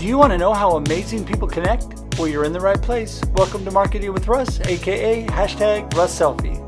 Do you want to know how amazing people connect? Well, you're in the right place. Welcome to Marketing with Russ, aka #RussSelfie.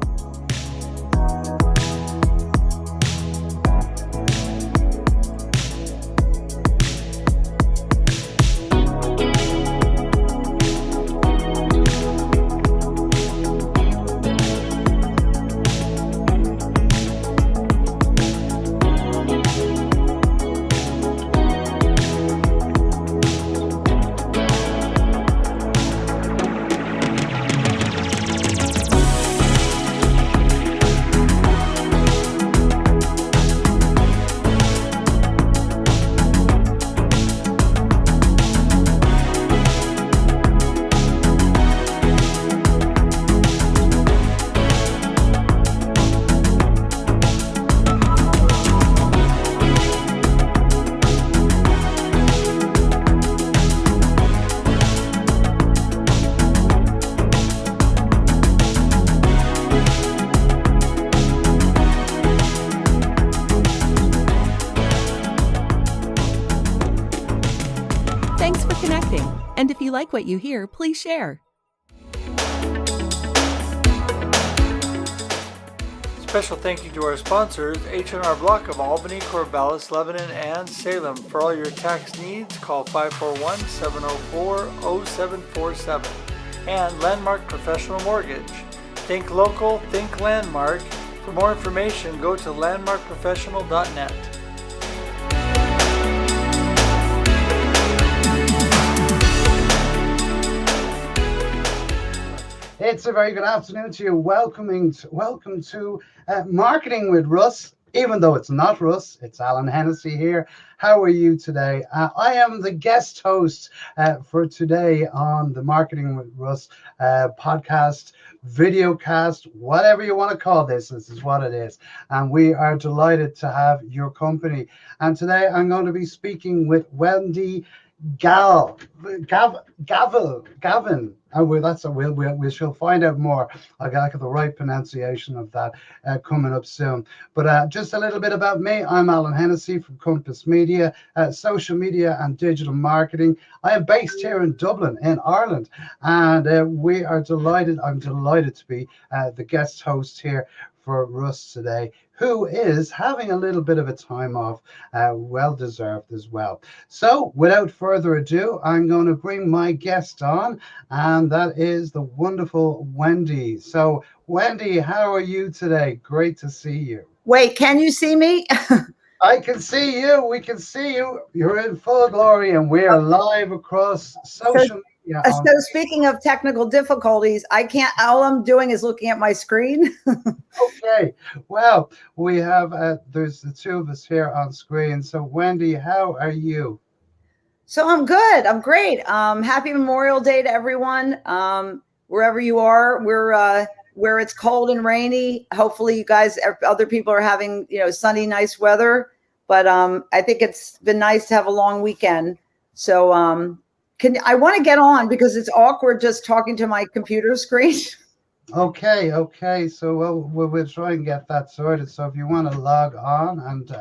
Thanks for connecting. And if you like what you hear, please share. Special thank you to our sponsors, H&R Block of Albany, Corvallis, Lebanon, and Salem. For all your tax needs, call 541-704-0747. And Landmark Professional Mortgage. Think local, think Landmark. For more information, go to landmarkprofessional.net. It's a very good afternoon to you. Welcome to Marketing with Russ. Even though it's not Russ, it's Alan Hennessy here. How are you today? I am the guest host for today on the Marketing with Russ podcast, videocast, whatever you want to call this. This is what it is. And we are delighted to have your company. And today I'm going to be speaking with Wendy Glavin. We shall find out more. I got the right pronunciation of that coming up soon. But just a little bit about me. I'm Alan Hennessy from Compass Media, social media and digital marketing. I am based here in Dublin, in Ireland, and we are delighted. I'm delighted to be the guest host here for Russ today, who is having a little bit of a time off, well deserved as well. So without further ado, I'm going to bring my guest on, and that is the wonderful Wendy. So Wendy, how are you today? Great to see you. Wait, can you see me? I can see you. We can see you. You're in full glory, and we are live across social media. So speaking of technical difficulties, I can't, all I'm doing is looking at my screen. Okay. Well, we have, there's the two of us here on screen. So Wendy, how are you? So I'm good. I'm great. Happy Memorial Day to everyone. Wherever you are, where it's cold and rainy. Hopefully you guys, other people are having, sunny, nice weather. But I think it's been nice to have a long weekend. So I want to get on because it's awkward just talking to my computer screen. Okay. So we'll try and get that sorted. So if you want to log on, and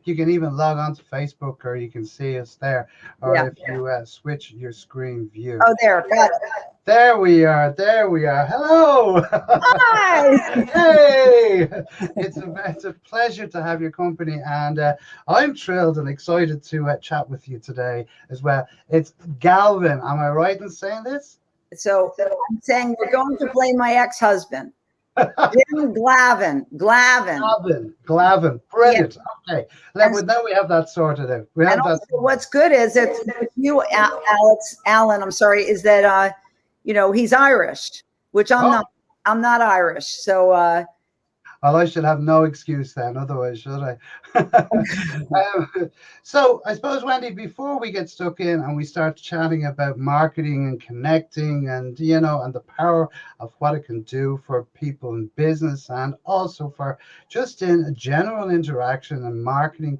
you can even log on to Facebook, or you can see us there, or if you switch your screen view. Oh, there, got it. There we are. Hello. Hi. Hey, it's a pleasure to have your company, and I'm thrilled and excited to chat with you today as well. It's Glavin. Am I right in saying this? So I'm saying we're going to blame my ex-husband, Jim Glavin. Glavin. Brilliant. Yeah. Okay. Now we have that sorted out. What's good is that you, Alan, I'm sorry, is that he's Irish, which I'm not. I'm not Irish, so. Well, I should have no excuse then, otherwise, should I? So I suppose, Wendy, before we get stuck in and we start chatting about marketing and connecting and, and the power of what it can do for people in business and also for just in general interaction and marketing,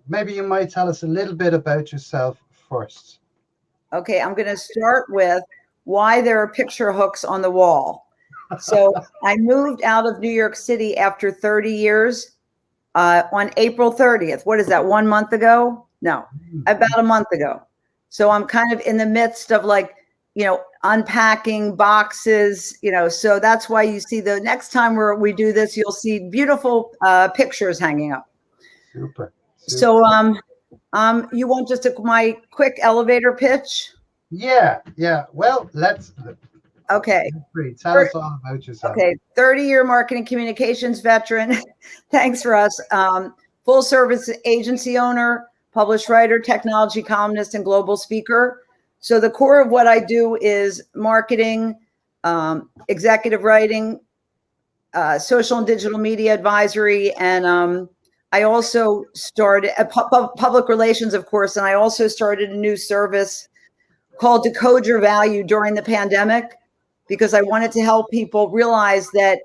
maybe you might tell us a little bit about yourself first. Okay, I'm going to start with why there are picture hooks on the wall. So I moved out of New York City after 30 years on April 30th. What is that, 1 month ago? No, about a month ago. So I'm kind of in the midst of like, unpacking boxes, so that's why you see the next time we do this, you'll see beautiful pictures hanging up. Super. So you want just my quick elevator pitch? Yeah. Well, Okay. tell us all about yourself. Okay, 30-year marketing communications veteran. Thanks, Russ. Full service agency owner, published writer, technology columnist, and global speaker. So the core of what I do is marketing, executive writing, social and digital media advisory, and I also started public relations, of course, and I also started a new service called Decode Your Value during the pandemic, because I wanted to help people realize that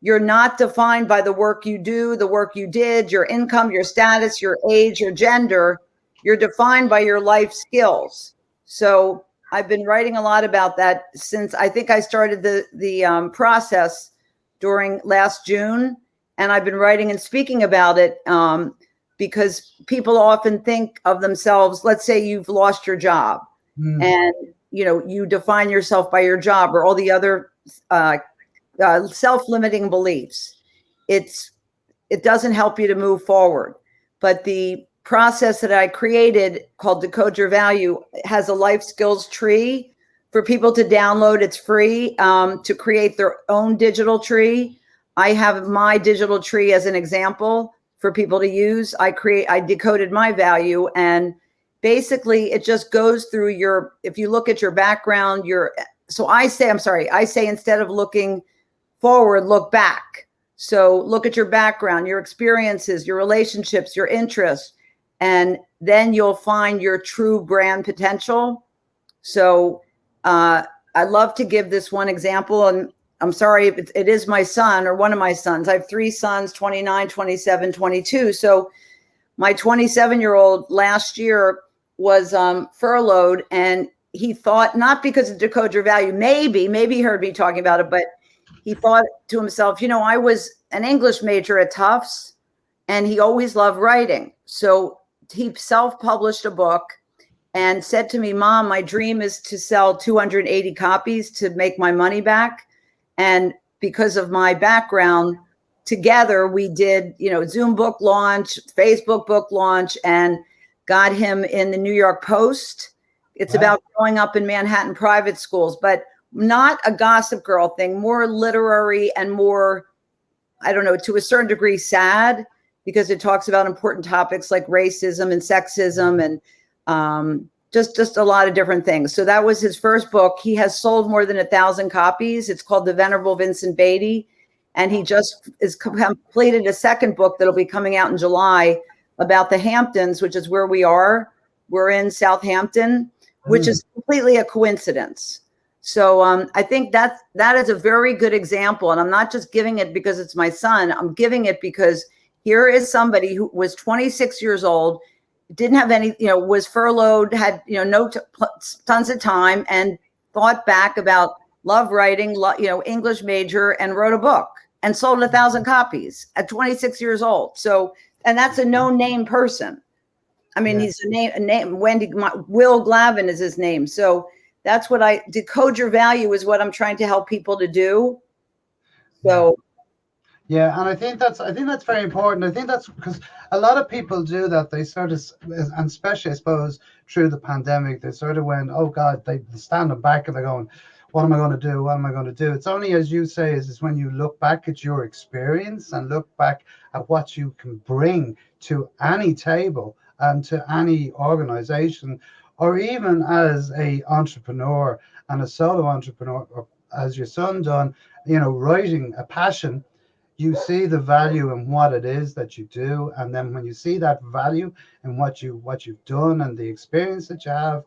you're not defined by the work you do, the work you did, your income, your status, your age, your gender. You're defined by your life skills. So I've been writing a lot about that since I think I started the process during last June. And I've been writing and speaking about it because people often think of themselves, let's say you've lost your job and you define yourself by your job or all the other self-limiting beliefs. It doesn't help you to move forward. But the process that I created called Decode Your Value has a life skills tree for people to download. It's free to create their own digital tree. I have my digital tree as an example for people to use. I decoded my value, and basically it just goes through if you look at your background, I say instead of looking forward, look back. So look at your background, your experiences, your relationships, your interests, and then you'll find your true brand potential. So I love to give this one example, and I'm sorry, it is my son or one of my sons. I have 3 sons, 29, 27, 22. So my 27-year-old last year was furloughed, and he thought, not because of Decode Your Value, maybe he heard me talking about it, but he thought to himself, I was an English major at Tufts, and he always loved writing. So he self-published a book and said to me, Mom, my dream is to sell 280 copies to make my money back. And because of my background, together we did, Zoom book launch, Facebook book launch, and got him in the New York Post. It's about growing up in Manhattan private schools, but not a Gossip Girl thing, more literary and more, I don't know, to a certain degree sad, because it talks about important topics like racism and sexism and just a lot of different things. So that was his first book. He has sold more than 1,000 copies. It's called The Venerable Vincent Beatty. And he just completed a second book that'll be coming out in July about the Hamptons, which is where we are. We're in Southampton, which is completely a coincidence. So I think that is a very good example. And I'm not just giving it because it's my son. I'm giving it because here is somebody who was 26 years old, didn't have any, was furloughed, had, tons of time, and thought back about love writing, English major, and wrote a book and sold 1,000 copies at 26 years old. So, and that's a no-name person. I mean, he's a name, Will Glavin is his name. So that's what Decode Your Value is what I'm trying to help people to do. So. Yeah, and I think that's very important. I think that's because a lot of people do that. They sort of, and especially I suppose through the pandemic, they sort of went, oh God, they stand back and they're going, what am I going to do? What am I going to do? It's only, as you say, is when you look back at your experience and look back at what you can bring to any table and to any organization, or even as a entrepreneur and a solo entrepreneur, or as your son done, writing a passion. You see the value in what it is that you do, and then when you see that value in what you've done and the experience that you have,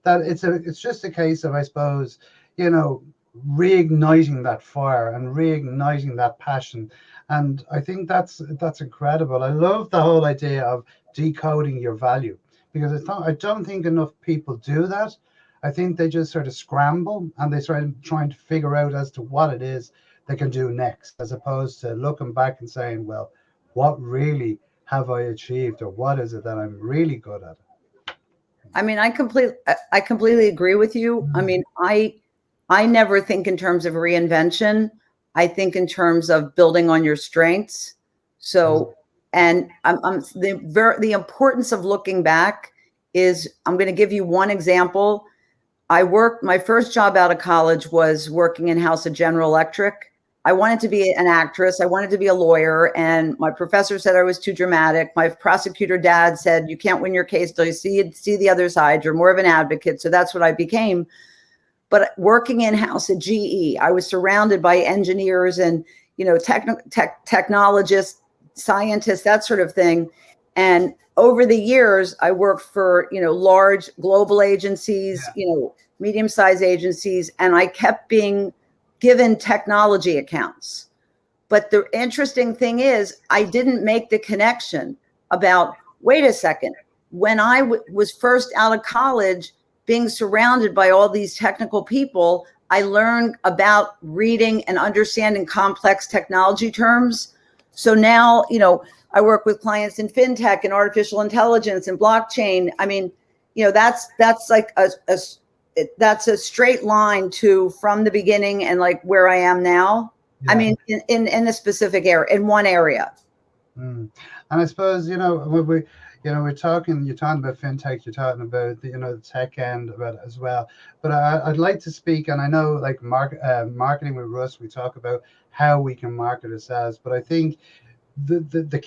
that it's just a case of, I suppose, reigniting that fire and reigniting that passion. And I think that's incredible. I love the whole idea of decoding your value, because I don't think enough people do that. I think they just sort of scramble and they start trying to figure out as to what it is they can do next, as opposed to looking back and saying, well, what really have I achieved, or what is it that I'm really good at? I mean, I completely agree with you. I mean, I never think in terms of reinvention. I think in terms of building on your strengths. So, and the importance of looking back is, I'm going to give you one example. My first job out of college was working in house at General Electric. I wanted to be an actress. I wanted to be a lawyer. And my professor said I was too dramatic. My prosecutor dad said, you can't win your case till you see the other side. You're more of an advocate. So that's what I became. But working in house at GE, I was surrounded by engineers and, technologists, scientists, that sort of thing. And over the years, I worked for, large global agencies, medium-sized agencies, and I kept being given technology accounts. But the interesting thing is, I didn't make the connection about, wait a second, when I was first out of college, being surrounded by all these technical people, I learned about reading and understanding complex technology terms. So now, I work with clients in fintech and artificial intelligence and blockchain. I mean, that's like that's a straight line from the beginning and like where I am now. Yeah. I mean, in a specific area, in one area. And I suppose, we're talking, you're talking about fintech, you're talking about the tech end about it as well. But I'd like to speak, and I know like marketing with Russ, we talk about how we can market ourselves. But I think the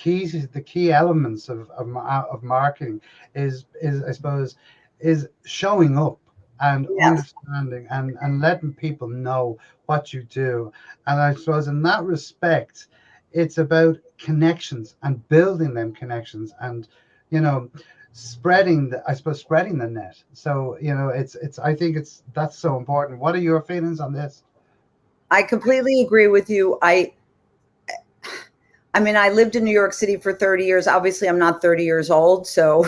key elements of marketing is I suppose is showing up and understanding and letting people know what you do. And I suppose in that respect, it's about connections and building them connections and spreading the net. So I think that's so important. What are your feelings on this? I completely agree with you. I mean, I lived in New York City for 30 years. Obviously, I'm not 30 years old. So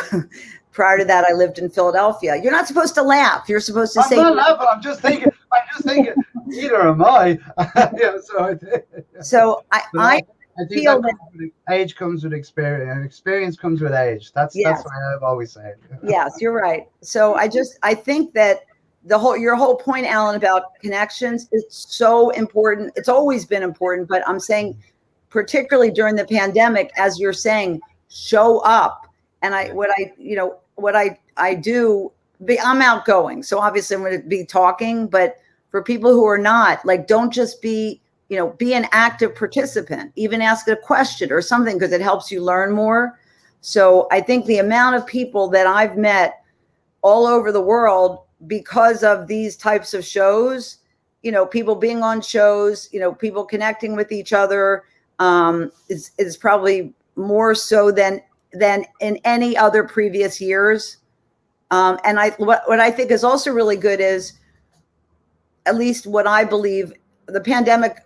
prior to that, I lived in Philadelphia. You're not supposed to laugh. You're supposed to say. I'm not laughing. I'm just thinking, neither am I. I think feel that age comes with experience, and experience comes with age. That's what I've always said. Yes, you're right. So I think that your whole point, Alan, about connections is so important. It's always been important, but I'm saying, particularly during the pandemic, as you're saying, show up. And what I do, I'm outgoing. So obviously I'm going to be talking, but for people who are not, like, don't just be an active participant, even ask a question or something, because it helps you learn more. So I think the amount of people that I've met all over the world because of these types of shows, people being on shows, people connecting with each other, is probably more so than in any other previous years. And what I think is also really good is, at least what I believe, the pandemic,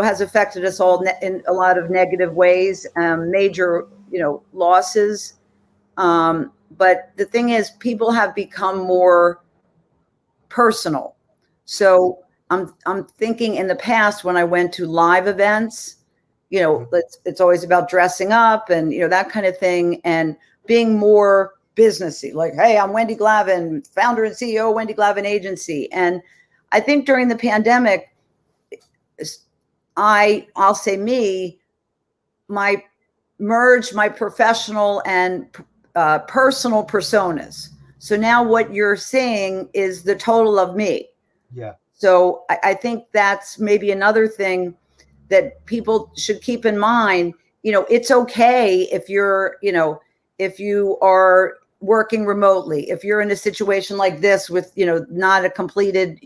has affected us all in a lot of negative ways, major, losses. But the thing is, people have become more personal. So I'm thinking in the past when I went to live events, it's always about dressing up and, that kind of thing, and being more businessy, like, hey, I'm Wendy Glavin, founder and CEO of Wendy Glavin Agency. And I think during the pandemic, I'll say my merged my professional and personal personas. So now what you're seeing is the total of me. Yeah. So I think that's maybe another thing that people should keep in mind. It's okay if if you are working remotely, if you're in a situation like this with, not a completed,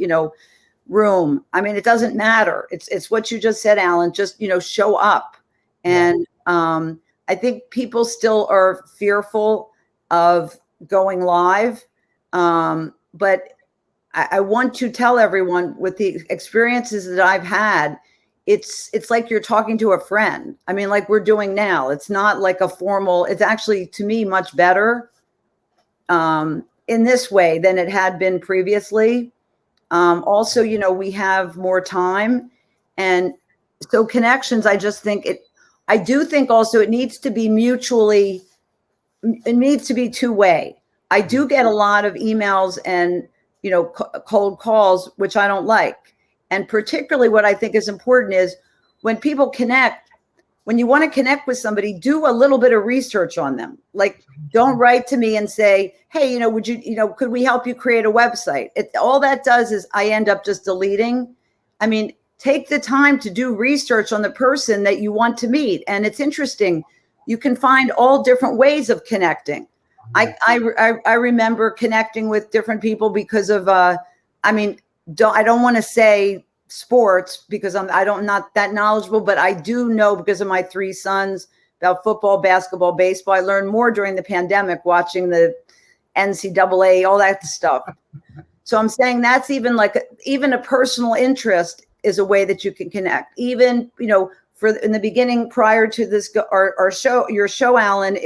room. I mean, it doesn't matter. It's what you just said, Alan, just, show up. And I think people still are fearful of going live. But I want to tell everyone, with the experiences that I've had, it's like you're talking to a friend. I mean, like we're doing now. It's not like a formal, it's actually, to me, much better in this way than it had been previously. Also, we have more time. And so connections, I do think also it needs to be two-way. I do get a lot of emails and, cold calls, which I don't like. And particularly what I think is important is when people connect, when you want to connect with somebody, do a little bit of research on them. Like, don't write to me and say, hey, would you, could we help you create a website? All that does is I end up just deleting. I mean, take the time to do research on the person that you want to meet. And it's interesting. You can find all different ways of connecting. I remember connecting with different people because of, I don't want to say sports because I'm not that knowledgeable, but I do know because of my 3 sons about football, basketball, baseball. I learned more during the pandemic watching the NCAA, all that stuff. So I'm saying that's even a personal interest is a way that you can connect. Even, in the beginning, prior to this, our show, your show, Alan,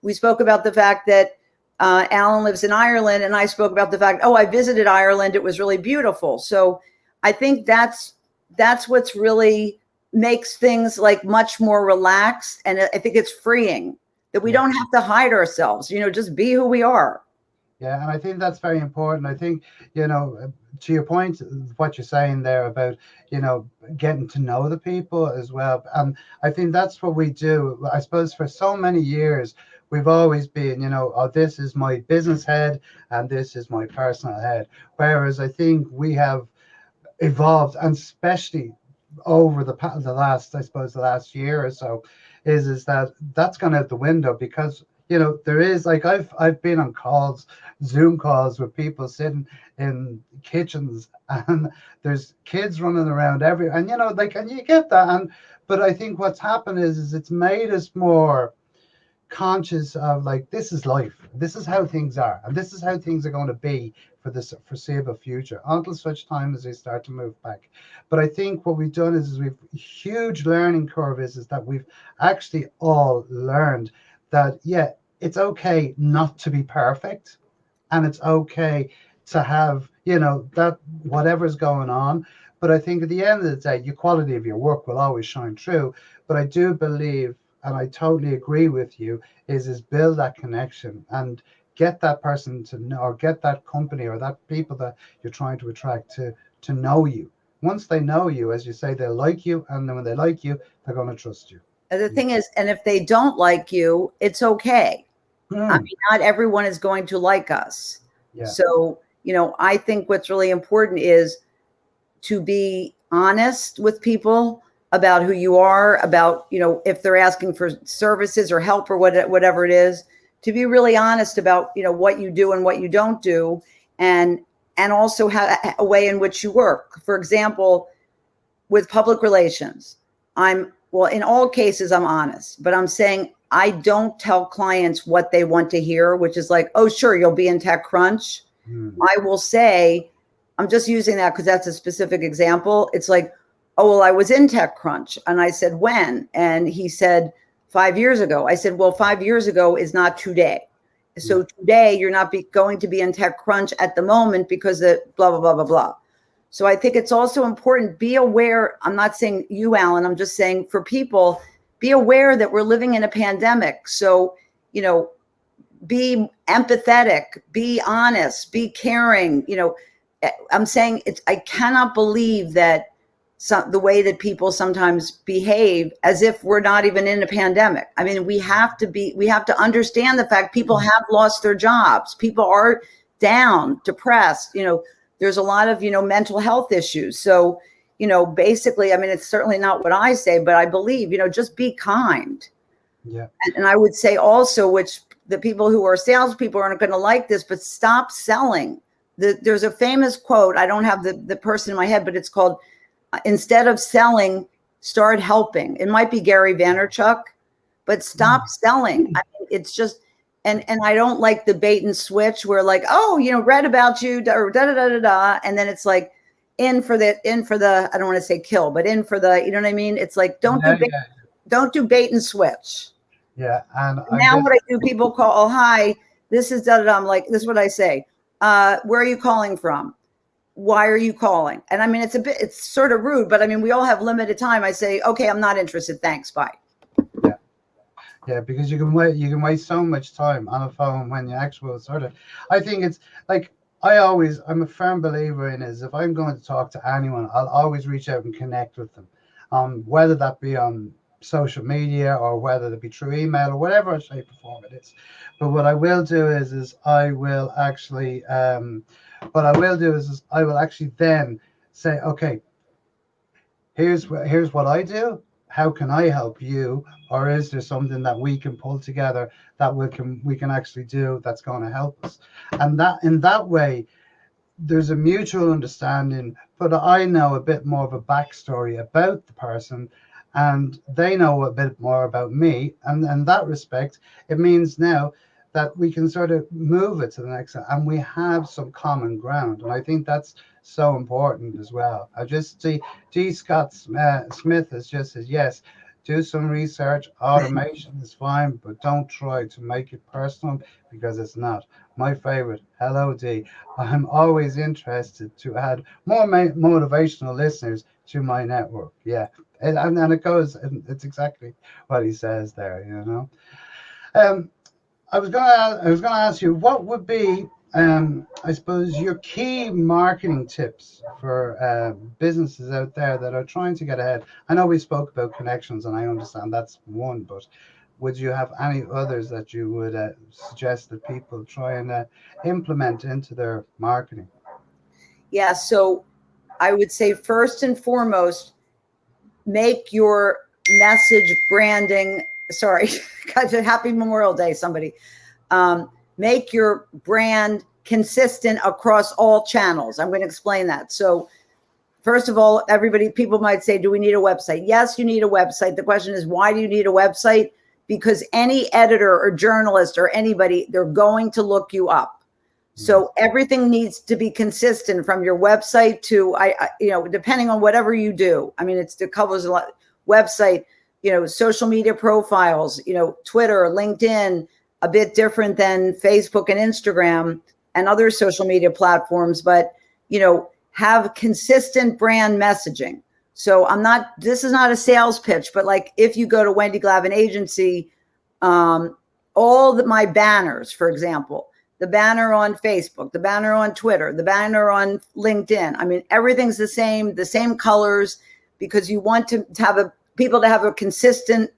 we spoke about the fact that Alan lives in Ireland, and I spoke about the fact, I visited Ireland. It was really beautiful. So I think that's what's really makes things like much more relaxed. And I think it's freeing that we don't have to hide ourselves, just be who we are. Yeah, and I think that's very important. I think, to your point, what you're saying there about, getting to know the people as well. I think that's what we do. I suppose for so many years, we've always been, this is my business head and this is my personal head. Whereas I think we have evolved, and especially over the last year or so, is that that's gone out the window because there is I've been on calls, Zoom calls with people sitting in kitchens and there's kids running around and and you get that, but I think what's happened is it's made us more conscious of this is life, this is how things are, and this is how things are going to be for the foreseeable future until such time as they start to move back. But I think what we've done is we've huge learning curve is that we've actually all learned that it's okay not to be perfect, and it's okay to have that whatever's going on. But I think at the end of the day, your quality of your work will always shine through. But I do believe, and I totally agree with you, is build that connection and get that person to know, or get that company or that people that you're trying to attract to know you. Once they know you, as you say, they'll like you, and then when they like you, they're going to trust you. And the thing is, and if they don't like you, it's okay. I mean, not everyone is going to like us. Yeah. So, I think what's really important is to be honest with people about who you are, about, if they're asking for services or help or whatever it is, to be really honest about, what you do and what you don't do, and also have a way in which you work. For example, with public relations, in all cases, I'm honest, but I'm saying I don't tell clients what they want to hear, which is like, oh, sure, you'll be in TechCrunch. I will say, I'm just using that because that's a specific example. It's like, oh, well, I was in TechCrunch. And I said, when? And he said, 5 years ago. I said, well, 5 years ago is not today. So today you're not going to be in TechCrunch at the moment because of blah, blah, blah, blah, blah. So I think it's also important, be aware. I'm not saying you, Alan, I'm just saying for people, be aware that we're living in a pandemic. So, be empathetic, be honest, be caring. I'm saying I cannot believe that the way that people sometimes behave as if we're not even in a pandemic. I mean, we have to understand the fact people have lost their jobs. People are down, depressed, there's a lot of, mental health issues. So, basically, I mean, it's certainly not what I say, but I believe, just be kind. Yeah. And I would say also, which the people who are salespeople aren't going to like this, but stop selling. There's a famous quote. I don't have the person in my head, but it's called, instead of selling, start helping. It might be Gary Vaynerchuk, but stop selling. I mean, it's just, and I don't like the bait and switch where like, oh, read about you, or da da da da da, and then it's like in for the I don't want to say kill, but in for the, you know what I mean? It's like don't do bait and switch. Yeah, and now what I do, people call, oh hi, this is da da da. I'm like, this is what I say. Where are you calling from? Why are you calling? And I mean, it's sort of rude, but I mean, we all have limited time. I say, okay, I'm not interested. Thanks. Bye. Yeah, because you can waste so much time on a phone when you actual sort of. I think it's like I'm a firm believer in is if I'm going to talk to anyone, I'll always reach out and connect with them, whether that be on social media or whether it be through email or whatever shape or form it is. But what I will do is I will actually then say, okay, here's what I do. How can I help you? Or is there something that we can pull together that we can actually do that's going to help us? And that in that way, there's a mutual understanding, but I know a bit more of a backstory about the person and they know a bit more about me. And in that respect, it means now that we can sort of move it to the next and we have some common ground. And I think that's so important as well. I just see G. Scott Smith has just said, yes, do some research. Automation is fine, but don't try to make it personal because it's not. My favorite, hello D. I'm always interested to add more motivational listeners to my network. Yeah, and it goes, and it's exactly what he says there. Um, I was gonna ask you what would be, I suppose, your key marketing tips for businesses out there that are trying to get ahead. I know we spoke about connections, and I understand that's one, but would you have any others that you would suggest that people try and implement into their marketing? Yeah, so I would say first and foremost, make your message branding. Sorry, happy Memorial Day, somebody. Make your brand consistent across all channels. I'm going to explain that. So first of all, people might say, do we need a website? Yes, you need a website. The question is, why do you need a website? Because any editor or journalist or anybody, they're going to look you up. So everything needs to be consistent from your website to, depending on whatever you do. I mean, it covers a lot. Website, social media profiles, Twitter, LinkedIn, a bit different than Facebook and Instagram and other social media platforms, but, have consistent brand messaging. So this is not a sales pitch, but like if you go to Wendy Glavin Agency, my banners, for example, the banner on Facebook, the banner on Twitter, the banner on LinkedIn. I mean, everything's the same colors, because you want to have people to have a consistent,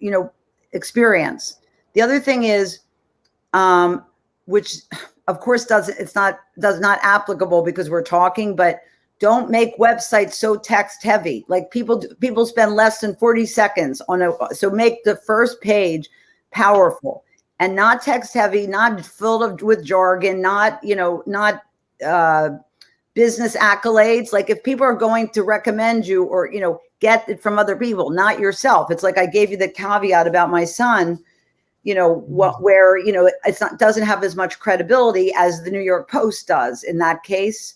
experience. The other thing is, which of course does not applicable because we're talking, but don't make websites so text heavy. Like people spend less than 40 seconds so make the first page powerful and not text heavy, not filled with jargon, not business accolades. Like if people are going to recommend you or, get it from other people, not yourself. It's like I gave you the caveat about my son, where, doesn't have as much credibility as the New York Post does in that case.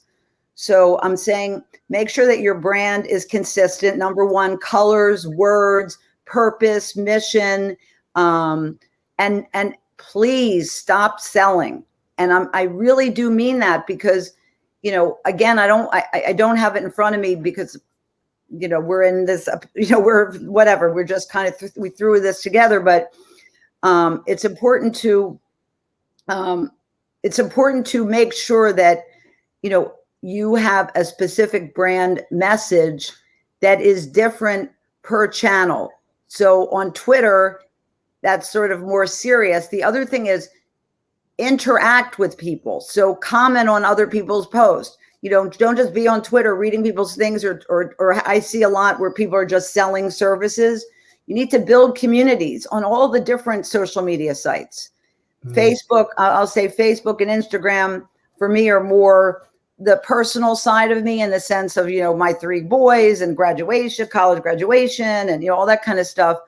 So I'm saying, make sure that your brand is consistent. Number one, colors, words, purpose, mission, and please stop selling. And I really do mean that because, again, I don't have it in front of me because, we're in this, we're whatever, we're just kind of, we threw this together, but it's important to make sure that, you have a specific brand message that is different per channel. So on Twitter, that's sort of more serious. The other thing is interact with people. So comment on other people's posts. Don't just be on Twitter reading people's things or I see a lot where people are just selling services. You need to build communities on all the different social media sites. Facebook, I'll say Facebook and Instagram for me are more the personal side of me in the sense of, my 3 boys and college graduation and, all that kind of stuff,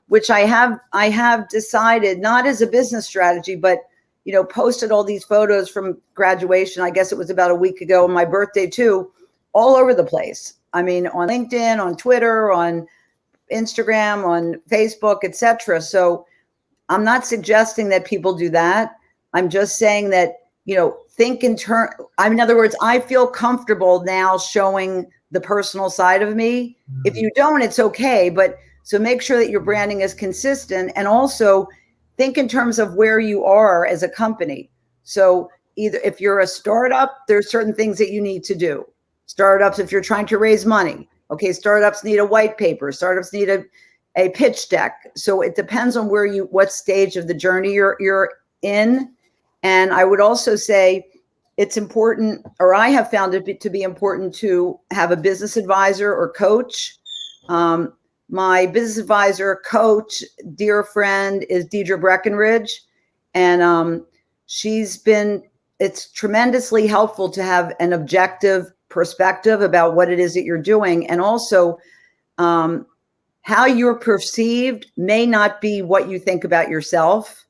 which I have decided not as a business strategy, but, posted all these photos from graduation. I guess it was about a week ago, on my birthday too, all over the place. I mean, on LinkedIn, on Twitter, on Instagram, on Facebook, etc. So I'm not suggesting that people do that. I'm just saying that, think in other words, I feel comfortable now showing the personal side of me. If you don't, it's okay. But so make sure that your branding is consistent. And also think in terms of where you are as a company. So either if you're a startup, there's certain things that you need to do. Startups, if you're trying to raise money, okay, startups need a white paper, startups need a pitch deck. So it depends on what stage of the journey you're in. And I would also say it's important, or I have found it to be important, to have a business advisor or coach. My business advisor, coach, dear friend is Deidre Breckenridge. And it's tremendously helpful to have an objective perspective about what it is that you're doing. And also how you're perceived may not be what you think about yourself.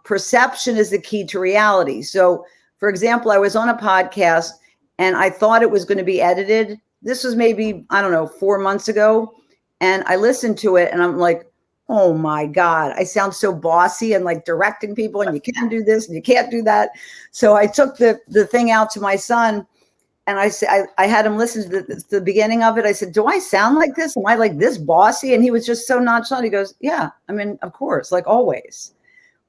Perception is the key to reality. So, for example, I was on a podcast and I thought it was going to be edited. This was maybe, 4 months ago. And I listened to it and I'm like, oh my God, I sound so bossy and like directing people, and you can't do this and you can't do that. So I took the thing out to my son and I said, I had him listen to the beginning of it. I said, do I sound like this? Am I like this bossy? And he was just so nonchalant. He goes, yeah, I mean, of course, like always.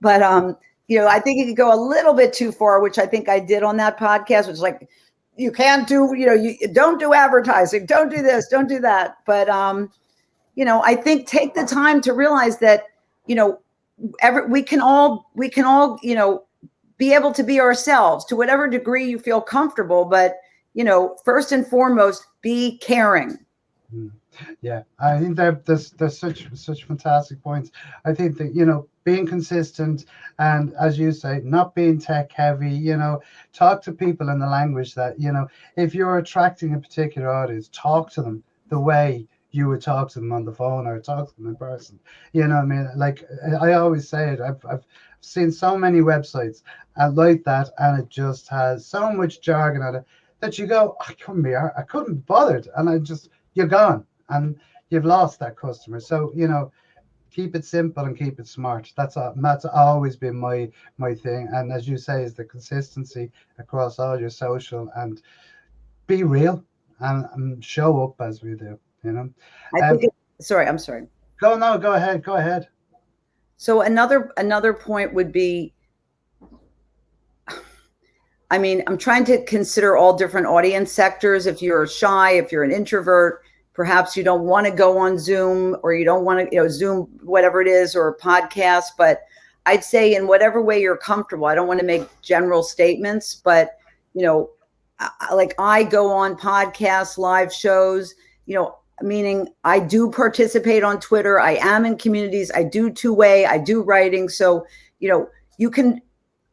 But, I think you could go a little bit too far, which I think I did on that podcast, which is like, you can't do, you don't do advertising, don't do this, don't do that. But, I think take the time to realize that, we can all, be able to be ourselves to whatever degree you feel comfortable. But, first and foremost, be caring. Yeah, I think that there's such fantastic points. I think that, being consistent and, as you say, not being tech heavy, talk to people in the language that, if you're attracting a particular audience, talk to them the way you would talk to them on the phone or talk to them in person. You know what I mean? Like I always say it, I've seen so many websites like that, and it just has so much jargon on it that you go, I couldn't be bothered, and you're gone and you've lost that customer. So, keep it simple and keep it smart. That's always been my thing. And as you say, is the consistency across all your social, and be real and show up as we do. I'm sorry. Go ahead. So another point would be, I'm trying to consider all different audience sectors. If you're shy, if you're an introvert, perhaps you don't want to go on Zoom, or you don't want to, Zoom, whatever it is, or a podcast. But I'd say in whatever way you're comfortable. I don't want to make general statements, but, like I go on podcasts, live shows, meaning I do participate on Twitter. I am in communities. I do two-way. I do writing. So,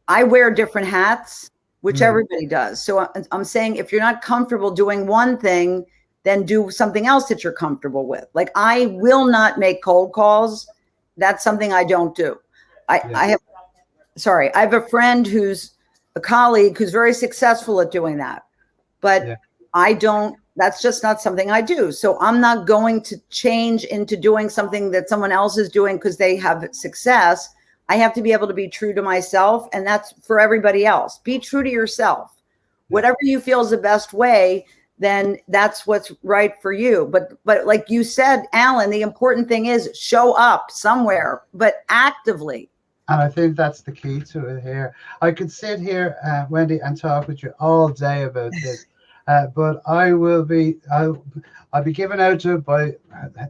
I wear different hats, which everybody does. So I'm saying, if you're not comfortable doing one thing, then do something else that you're comfortable with. Like, I will not make cold calls. That's something I don't do. I have a friend who's a colleague who's very successful at doing that, but I don't. That's just not something I do. So I'm not going to change into doing something that someone else is doing because they have success. I have to be able to be true to myself, and that's for everybody else. Be true to yourself. Whatever you feel is the best way, then that's what's right for you. But like you said, Alan, the important thing is show up somewhere, but actively. And I think that's the key to it here. I could sit here, Wendy, and talk with you all day about this. But I'll be given out to it by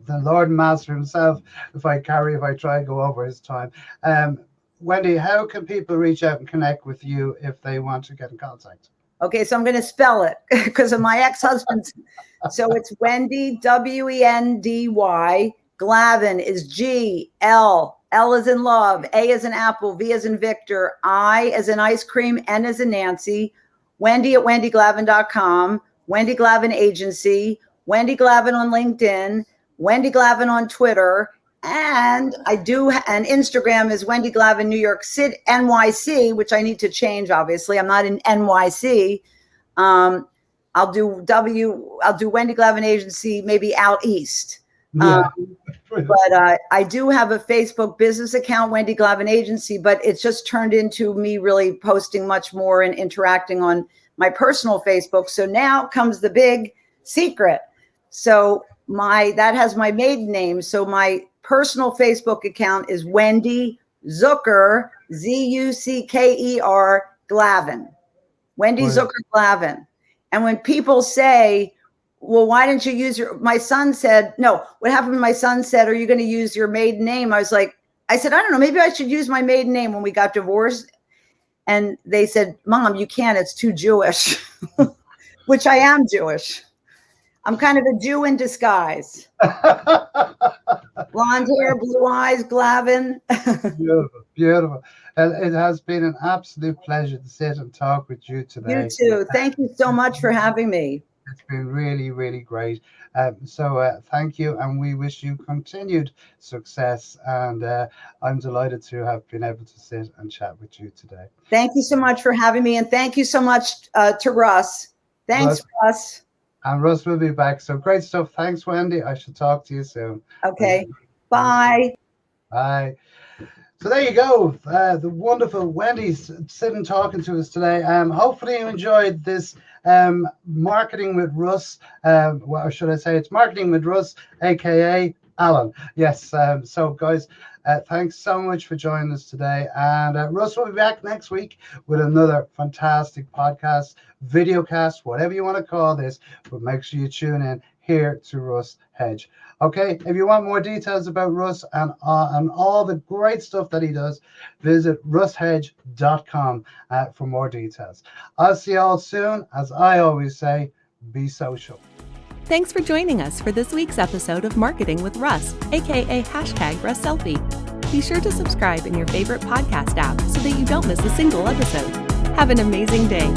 the Lord and Master himself if I try and go over his time. Wendy, how can people reach out and connect with you if they want to get in contact? Okay, so I'm going to spell it because of my ex-husband. So it's Wendy, Wendy, Glavin is G-L, L as in love, A as in apple, V as in Victor, I as in ice cream, N as in Nancy, Wendy at wendyglavin.com, Wendy Glavin Agency, Wendy Glavin on LinkedIn, Wendy Glavin on Twitter, and and Instagram is Wendy Glavin New York City, NYC, which I need to change, obviously. I'm not in NYC. I'll do Wendy Glavin Agency, maybe out east. Yeah. But I do have a Facebook business account, Wendy Glavin Agency, but it's just turned into me really posting much more and interacting on my personal Facebook. So now comes the big secret. So that has my maiden name. So my personal Facebook account is Wendy Zucker, Zucker Glavin. Wendy Brilliant. Zucker Glavin. And when people say, well, why didn't you use my son said, no, what happened? My son said, are you going to use your maiden name? I said, I don't know, maybe I should use my maiden name when we got divorced. And they said, Mom, you can't, it's too Jewish, which I am Jewish. I'm kind of a Jew in disguise. Blonde hair, blue eyes, Glavin. Beautiful, beautiful. And it has been an absolute pleasure to sit and talk with you today. You too. Thank you so much for having me. It's been really, really great. So thank you, and we wish you continued success. And I'm delighted to have been able to sit and chat with you today. Thank you so much for having me, and thank you so much to Russ. Thanks, Russ. And Russ will be back. So great stuff. Thanks, Wendy. I should talk to you soon. Okay. Bye. Bye. So there you go. The wonderful Wendy sitting talking to us today. Hopefully you enjoyed this Marketing with Russ. Or should I say it's Marketing with Russ, aka Alan. Yes. So guys, thanks so much for joining us today. And Russ will be back next week with another fantastic podcast, videocast, whatever you want to call this. But make sure you tune in here to Russ Hedge. Okay, if you want more details about Russ and all the great stuff that he does, visit russhedge.com for more details. I'll see you all soon. As I always say, be social. Thanks for joining us for this week's episode of Marketing with Russ, aka #RussSelfie. Be sure to subscribe in your favorite podcast app so that you don't miss a single episode. Have an amazing day.